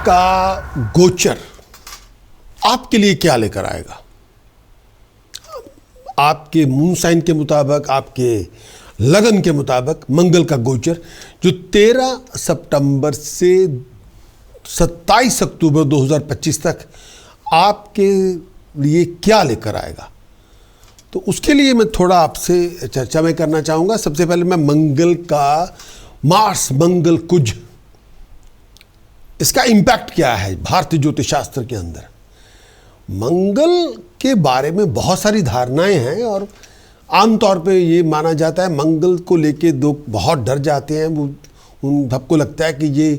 का गोचर आपके लिए क्या लेकर आएगा? आपके मून साइन के मुताबिक, आपके लगन के मुताबिक मंगल का गोचर जो 13 सितंबर से 27 अक्टूबर 2025 तक आपके लिए क्या लेकर आएगा, तो उसके लिए मैं थोड़ा आपसे चर्चा में करना चाहूँगा। सबसे पहले मैं मंगल का, मार्स मंगल कुज, इसका इम्पैक्ट क्या है भारतीय ज्योतिष शास्त्र के अंदर। मंगल के बारे में बहुत सारी धारणाएं हैं और आमतौर पे ये माना जाता है, मंगल को लेके लोग बहुत डर जाते हैं। वो उन सबको लगता है कि ये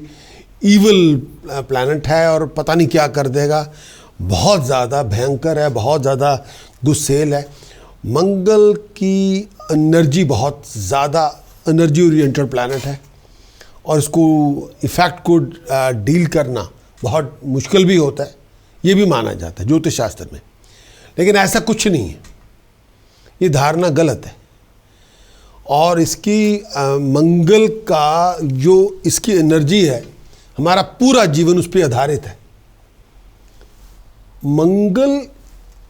ईवल प्लैनेट है और पता नहीं क्या कर देगा, बहुत ज़्यादा भयंकर है, बहुत ज़्यादा गुस्सेल है। मंगल की एनर्जी बहुत ज़्यादा एनर्जी ओरिएंटेड प्लैनेट है और इसको इफेक्ट को डील करना बहुत मुश्किल भी होता है, ये भी माना जाता है ज्योतिष शास्त्र में। लेकिन ऐसा कुछ नहीं है, ये धारणा गलत है। और इसकी मंगल का जो इसकी एनर्जी है, हमारा पूरा जीवन उस पर आधारित है। मंगल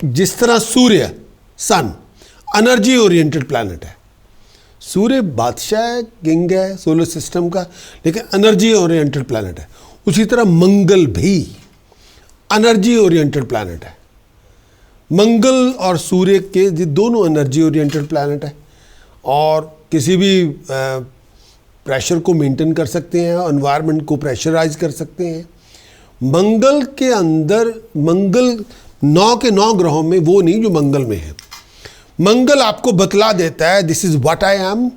जिस तरह सूर्य, सन एनर्जी ओरिएंटेड प्लैनेट है, सूर्य बादशाह है, किंग है सोलर सिस्टम का, लेकिन एनर्जी ओरिएंटेड प्लैनेट है। उसी तरह मंगल भी एनर्जी ओरिएंटेड प्लैनेट है। मंगल और सूर्य के ये दोनों एनर्जी ओरिएंटेड प्लैनेट है और किसी भी प्रेशर को मेंटेन कर सकते हैं, एनवायरनमेंट को प्रेशराइज कर सकते हैं। मंगल के अंदर, मंगल 9 के 9 ग्रहों में वो नहीं जो मंगल में है। मंगल आपको बतला देता है this is what I am,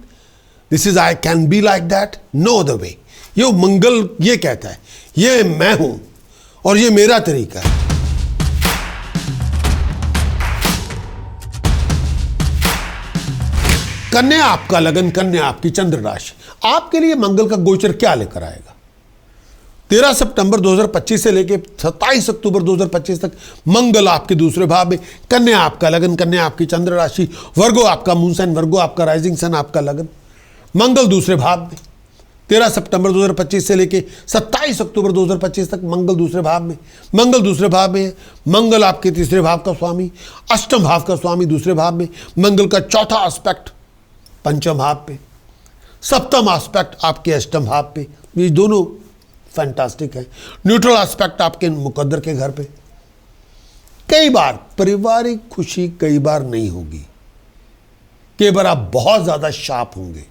this is I can be like that, no other way. ये मंगल ये कहता है, ये मैं हूं और ये मेरा तरीका है। कन्या आपका लगन, कन्या आपकी चंद्र राशि, आपके लिए मंगल का गोचर क्या लेकर आएगा? 13 सितंबर 2025 से लेकर 27 अक्टूबर 2025 तक मंगल आपके दूसरे भाव में, कन्या आपका लगन, कन्या आपकी चंद्र राशि, वर्गो आपका मून साइन, वर्गो आपका राइजिंग सन, आपका लगन। मंगल दूसरे भाव में 13 सितंबर 2025 से लेकर 27 अक्टूबर 2025 तक मंगल दूसरे भाव में, मंगल दूसरे भाव में है। मंगल आपके तीसरे भाव का स्वामी, अष्टम भाव का स्वामी दूसरे भाव में। मंगल का चौथा एस्पेक्ट पंचम भाव पे, सप्तम एस्पेक्ट आपके अष्टम भाव पे। ये दोनों फैंटास्टिक है। न्यूट्रल एस्पेक्ट आपके मुकद्दर के घर पे। कई बार पारिवारिक खुशी कई बार नहीं होगी, कई बार आप बहुत ज्यादा शार्प होंगे,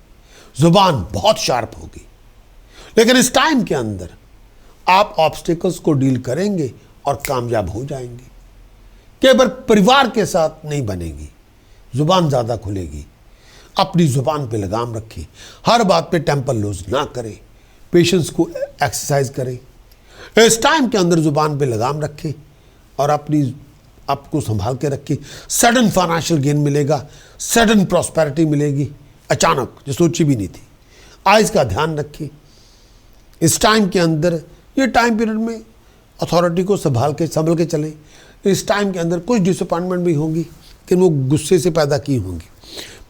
जुबान बहुत शार्प होगी, लेकिन इस टाइम के अंदर आप ऑब्स्टिकल्स को डील करेंगे और कामयाब हो जाएंगे। कई बार परिवार के साथ नहीं बनेगी, जुबान ज्यादा खुलेगी। अपनी जुबान पे लगाम रखें, हर बात पे टेम्पर लूज ना करें, पेशेंस को एक्सरसाइज करें। इस टाइम के अंदर जुबान पे लगाम रखें और आपको संभाल के रखें। सडन फाइनेंशियल गेन मिलेगा, सडन प्रॉस्पेरिटी मिलेगी, अचानक जो सोची भी नहीं थी। आइज का ध्यान रखें। इस टाइम के अंदर, ये टाइम पीरियड में अथॉरिटी को संभल के चलें। इस टाइम के अंदर कुछ डिसअपॉइंटमेंट भी होंगी, लेकिन वो गुस्से से पैदा की होंगी।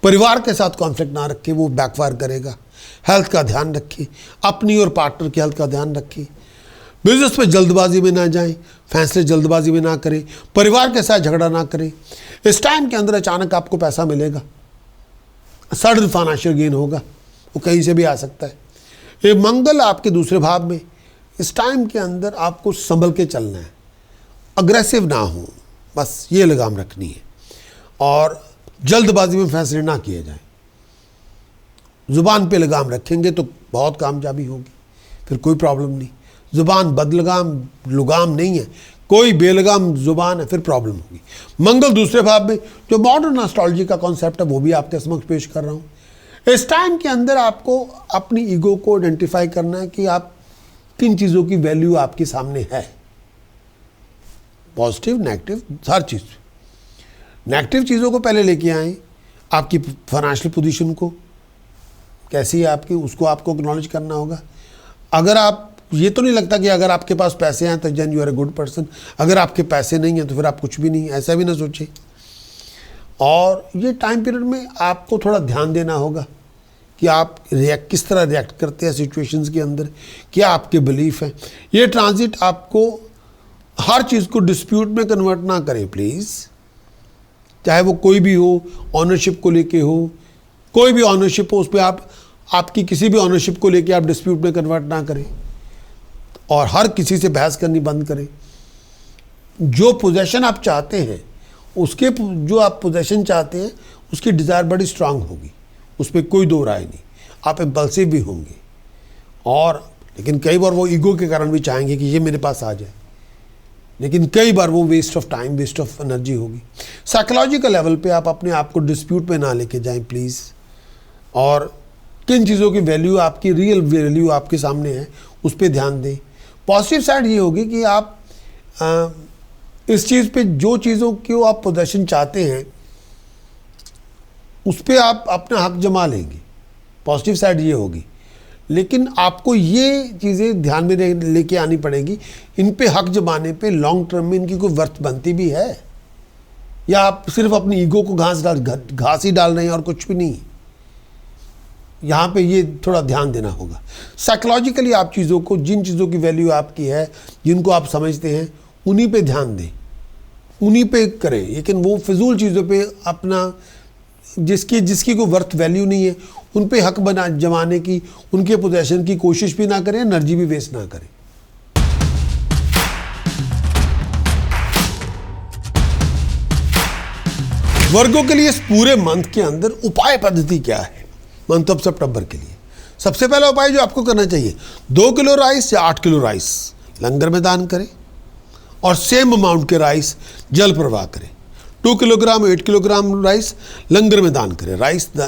परिवार के साथ कॉन्फ्लिक्ट ना रखें, वो बैकफायर करेगा। हेल्थ का ध्यान रखें, अपनी और पार्टनर की हेल्थ का ध्यान रखें। बिजनेस में जल्दबाजी में ना जाएं, फैसले जल्दबाजी में ना करें, परिवार के साथ झगड़ा ना करें। इस टाइम के अंदर अचानक आपको पैसा मिलेगा, सडन फाइनेंशियल गेन होगा, वो कहीं से भी आ सकता है। ये मंगल आपके दूसरे भाव में, इस टाइम के अंदर आपको संभल के चलना है, अग्रेसिव ना हो, बस ये लगाम रखनी है और जल्दबाजी में फैसले ना किए जाएं। जुबान पे लगाम रखेंगे तो बहुत कामयाबी होगी, फिर कोई प्रॉब्लम नहीं। जुबान बदलगाम लुगाम नहीं है, कोई बेलगाम जुबान है, फिर प्रॉब्लम होगी। मंगल दूसरे भाव में, जो मॉडर्न एस्ट्रोलॉजी का कॉन्सेप्ट है वो भी आपके समक्ष पेश कर रहा हूँ। इस टाइम के अंदर आपको अपनी ईगो को आइडेंटिफाई करना है कि आप किन चीज़ों की वैल्यू आपके सामने है, पॉजिटिव नेगेटिव हर चीज़। नेगेटिव चीज़ों को पहले लेके आए, आपकी फाइनेंशियल पोजीशन को कैसी है आपकी, उसको आपको एक्नॉलेज करना होगा। अगर आप, ये तो नहीं लगता कि अगर आपके पास पैसे हैं तो जन you are a good person, अगर आपके पैसे नहीं हैं तो फिर आप कुछ भी नहीं, ऐसा भी ना सोचें। और ये टाइम पीरियड में आपको थोड़ा ध्यान देना होगा कि आप किस तरह रिएक्ट करते हैं सिचुएशंस के अंदर, क्या आपके बिलीफ हैं। ये ट्रांजिट आपको हर चीज़ को डिस्प्यूट में कन्वर्ट ना करें प्लीज़, चाहे वो कोई भी हो, ऑनरशिप को लेके हो, कोई भी ऑनरशिप हो, उस पर आपकी किसी भी ऑनरशिप को लेके आप डिस्प्यूट में कन्वर्ट ना करें और हर किसी से बहस करनी बंद करें। जो पोजेशन आप चाहते हैं, उसके जो आप पोजेशन चाहते हैं उसकी डिज़ायर बड़ी स्ट्रांग होगी, उस पर कोई दो राय नहीं। आप इम्पल्सिव भी होंगे और लेकिन कई बार वो ईगो के कारण भी चाहेंगे कि ये मेरे पास आ जाए, लेकिन कई बार वो waste of time, waste of energy होगी। साइकोलॉजिकल लेवल पे आप अपने आप को डिस्प्यूट में ना लेके जाएं प्लीज़, और किन चीज़ों की वैल्यू, आपकी रियल वैल्यू आपके सामने है, उस पर ध्यान दें। पॉजिटिव साइड ये होगी कि आप इस चीज़ पे, जो चीज़ों को आप पोजेशन चाहते हैं उस पर आप अपना हक जमा लेंगे, पॉजिटिव साइड ये होगी। लेकिन आपको ये चीज़ें ध्यान में लेके आनी पड़ेगी, इन पे हक जमाने पे लॉन्ग टर्म में इनकी कोई वर्थ बनती भी है, या आप सिर्फ अपनी ईगो को घास ही डाल रहे हैं और कुछ भी नहीं। यहाँ पे ये थोड़ा ध्यान देना होगा। साइकोलॉजिकली आप चीज़ों को, जिन चीज़ों की वैल्यू आपकी है, जिनको आप समझते हैं, उन्हीं पे ध्यान दें, उन्हीं पे करें। लेकिन वो फिजूल चीज़ों पे अपना, जिसकी कोई वर्थ वैल्यू नहीं है, उन पे हक जमाने की, उनके पोजेशन की कोशिश भी ना करें, एनर्जी भी वेस्ट ना करें। वर्गों के लिए इस पूरे मंथ के अंदर उपाय पद्धति क्या है मंथ ऑफ सितंबर के लिए? सबसे पहला उपाय जो आपको करना चाहिए, 2 किलो राइस या 8 किलो राइस लंगर में दान करें और सेम अमाउंट के राइस जल प्रवाह करें। 2 किलोग्राम 8 किलोग्राम राइस लंगर में दान करें,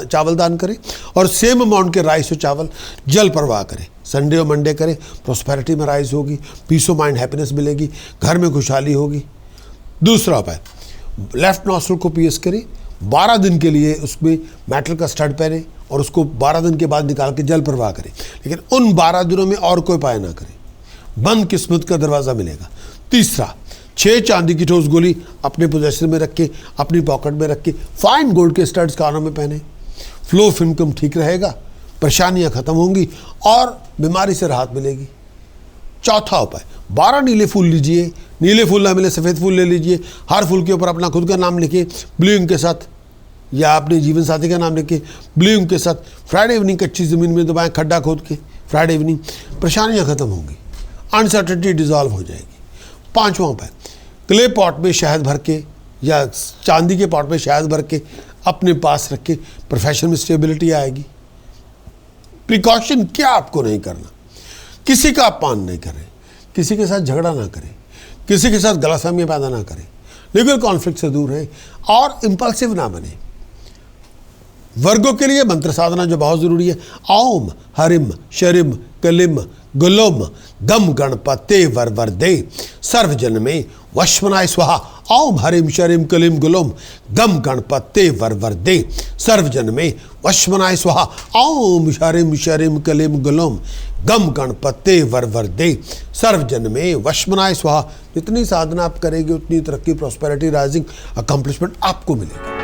चावल दान करें और सेम अमाउंट के राइस और चावल जल प्रवाह करें। संडे और मंडे करें, प्रॉस्पेरिटी में राइज होगी, पीस ऑफ माइंड, हैप्पीनेस मिलेगी, घर में खुशहाली होगी। दूसरा उपाय, लेफ्ट नॉस्ट्रिल को पियर्स करें, 12 दिन के लिए उसमें मेटल का स्टड पहने और उसको 12 दिन के बाद निकाल के जल प्रवाह करें। लेकिन उन 12 दिनों में और कोई उपाय ना करें, बंद किस्मत का दरवाज़ा मिलेगा। तीसरा, 6 चांदी की ठोस गोली अपने पोजेशन में रख के, अपनी पॉकेट में रख के, फाइन गोल्ड के स्टड्स कानों में पहने। फ्लो ऑफ इनकम ठीक रहेगा, परेशानियां खत्म होंगी और बीमारी से राहत मिलेगी। चौथा उपाय, 12 नीले फूल लीजिए, नीले फूल ना मिले सफ़ेद फूल ले लीजिए, हर फूल के ऊपर अपना खुद का नाम लिखिए ब्लू इंक के साथ, या अपने जीवन साथी का नाम लिखिए ब्लू इंक के साथ। फ्राइडे इवनिंग कच्ची ज़मीन में दबाएं, खड्डा खोद के, फ्राइडे इवनिंग, परेशानियाँ खत्म होंगी, अनसर्टेनिटी डिजॉल्व हो जाएगी। पांचवा उपाय, क्ले पॉट में शहद भर के या चांदी के पॉट में शहद भर के अपने पास रख के, प्रोफेशन में स्टेबिलिटी आएगी। प्रिकॉशन क्या आपको नहीं करना, किसी का अपमान नहीं करें, किसी के साथ झगड़ा ना करें, किसी के साथ गलतफहमियां पैदा ना करें, लीगल कॉन्फ्लिक्ट से दूर रहें और इम्पल्सिव ना बने। वर्गों के लिए मंत्र साधना जो बहुत ज़रूरी है, ओम हरिम शरिम कलिम गुलोम गम गणपते वर वर दे सर्वजन में वश्मनाय स्वाहा। ओम हरिम शरिम कलिम गुलोम गम गणपते वर वर दे सर्वजन में वश्मनाय स्वाहा। ओम हरिम शरिम कलिम गुलोम गम गणपते वर वर दे सर्वजन में वश्मनाय स्वाहा। जितनी साधना आप करेंगे उतनी तरक्की, प्रॉस्पेरिटी, राइजिंग, अकम्प्लिशमेंट आपको मिलेगी।